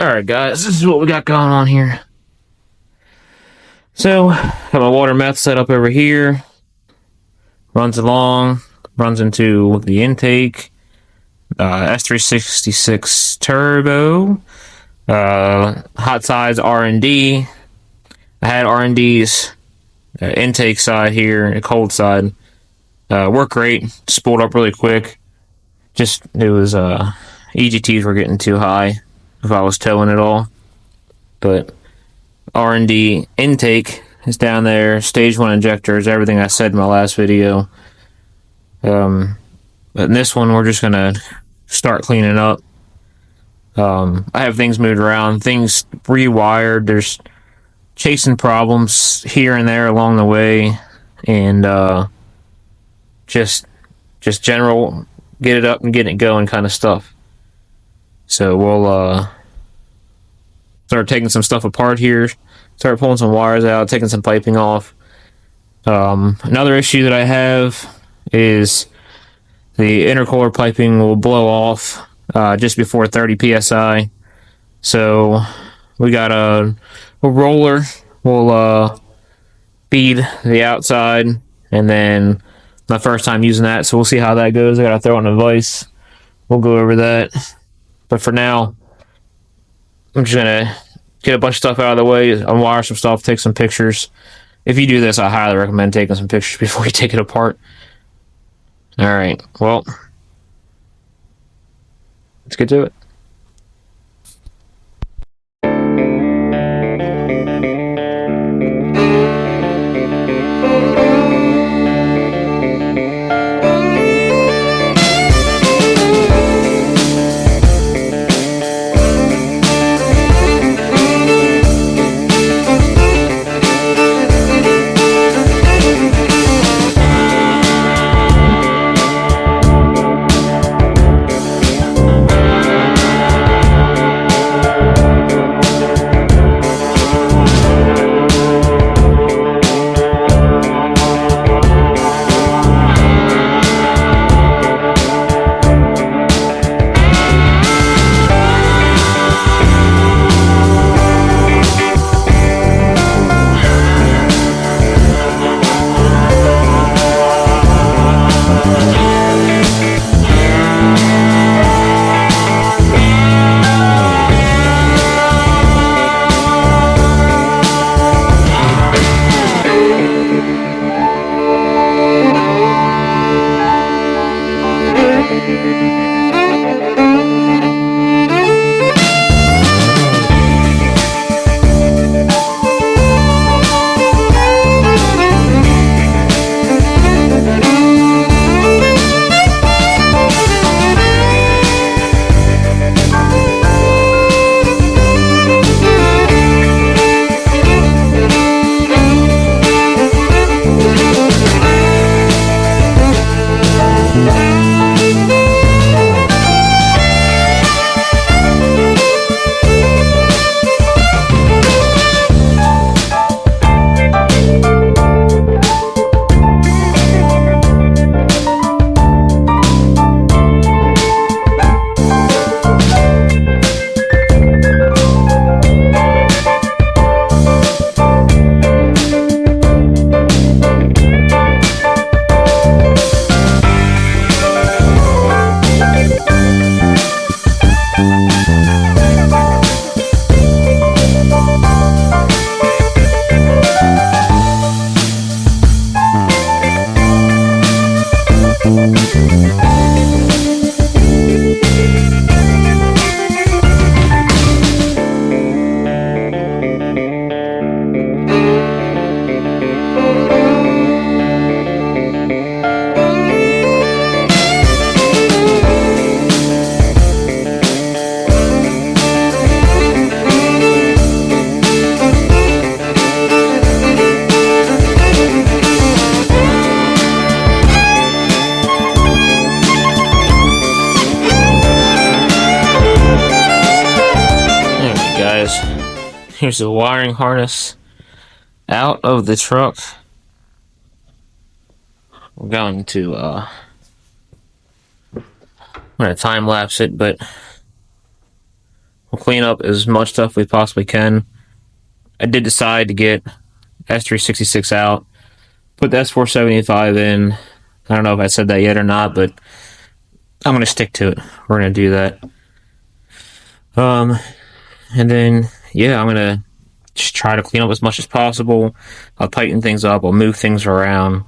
Alright guys, this is what we got going on here. So, got my water meth set up over here. Runs into the intake. F356 turbo. Hot sides R&D. I had R&D's intake side here and cold side. Worked great. Spooled up really quick. It was EGTs were getting too high if I was towing it all. But R&D intake is down there. Stage 1 injectors, everything I said in my last video. But in this one, we're just going to start cleaning up. I have things moved around, things rewired. There's chasing problems here and there along the way. And just general get it up and get it going kind of stuff. So we'll start taking some stuff apart here, start pulling some wires out, taking some piping off. Another issue that I have is the intercooler piping will blow off just before 30 psi. So we got a roller. We'll feed the outside, and then my first time using that, so we'll see how that goes. I gotta throw in a vise. We'll go over that. But for now, I'm just gonna get a bunch of stuff out of the way, unwire some stuff, take some pictures. If you do this, I highly recommend taking some pictures before you take it apart. Alright, well, let's get to it. Here's the wiring harness out of the truck. We're going to I'm gonna time lapse it, but We'll clean up as much stuff we possibly can. I did decide to get S366 out, put the S475 in. I don't know if I said that yet or not, but I'm going to stick to it. We're going to do that. And then, yeah, I'm going to just try to clean up as much as possible. I'll tighten things up. I'll move things around.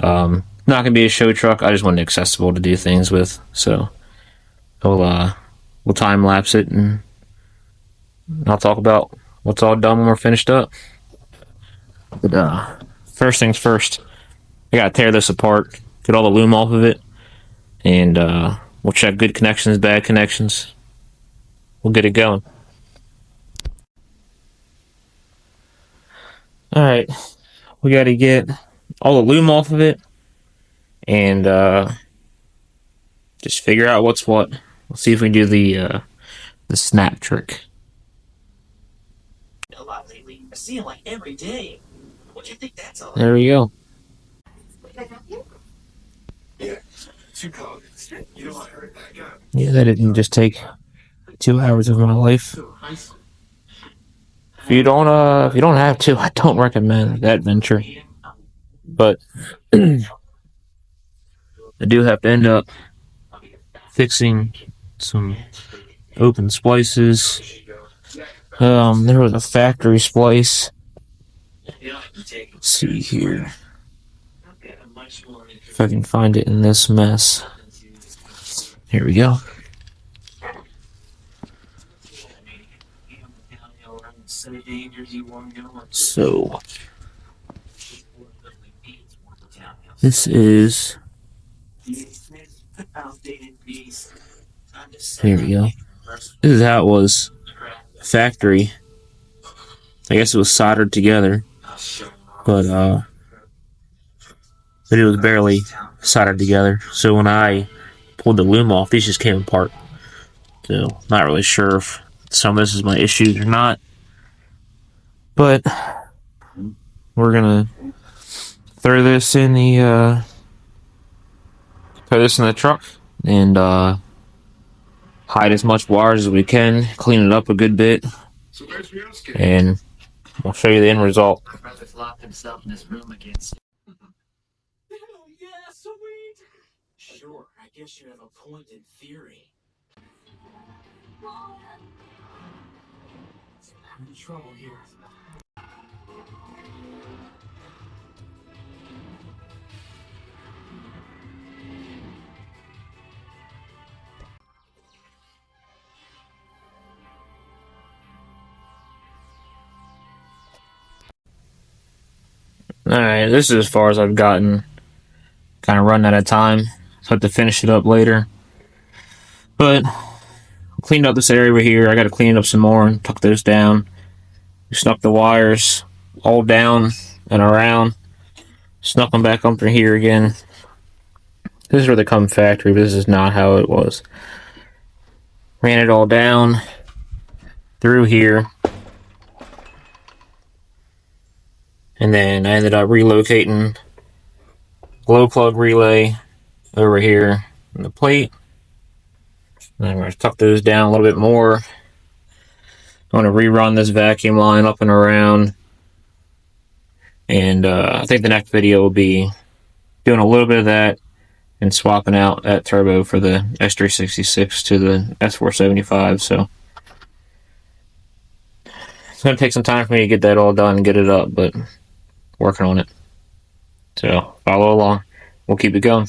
Not going to be a show truck. I just want it accessible to do things with. So we'll time lapse it, and I'll talk about what's all done when we're finished up. But first things first, I got to tear this apart, get all the loom off of it, and we'll check good connections, bad connections. We'll get it going. Alright, we got to get all the loom off of it, and just figure out what's what. We'll see if we can do the snap trick. A lot lately. I see him like every day. What do you think that's all? There we go. Yeah. You know I heard that guy. Yeah, that didn't just take 2 hours of my life. If you don't have to, I don't recommend that venture. But I do have to end up fixing some open splices. There was a factory splice. Let's see here if I can find it in this mess. Here we go. So this is, here we go. This is how it was factory. I guess it was soldered together, but it was barely soldered together. So when I pulled the loom off, these just came apart. So not really sure if some of this is my issues or not, but we're gonna throw this in the truck and hide as much wires as we can, clean it up a good bit, and I'll show you the end result. Brother's locked himself in his room again. Oh yeah, sweet. Sure, I guess you have a point in theory. I'm in trouble here. Alright, this is as far as I've gotten. Kind of run out of time, so I have to finish it up later. But cleaned up this area over here. I got to clean it up some more and tuck those down. Snuck the wires all down and around. Snuck them back up through here again. This is where they come factory, but this is not how it was. Ran it all down through here. And then I ended up relocating glow plug relay over here on the plate. And I'm going to tuck those down a little bit more. I want to rerun this vacuum line up and around. And I think the next video will be doing a little bit of that and swapping out that turbo for the S366 to the S475. So it's going to take some time for me to get that all done and get it up, but working on it. So follow along. We'll keep it going.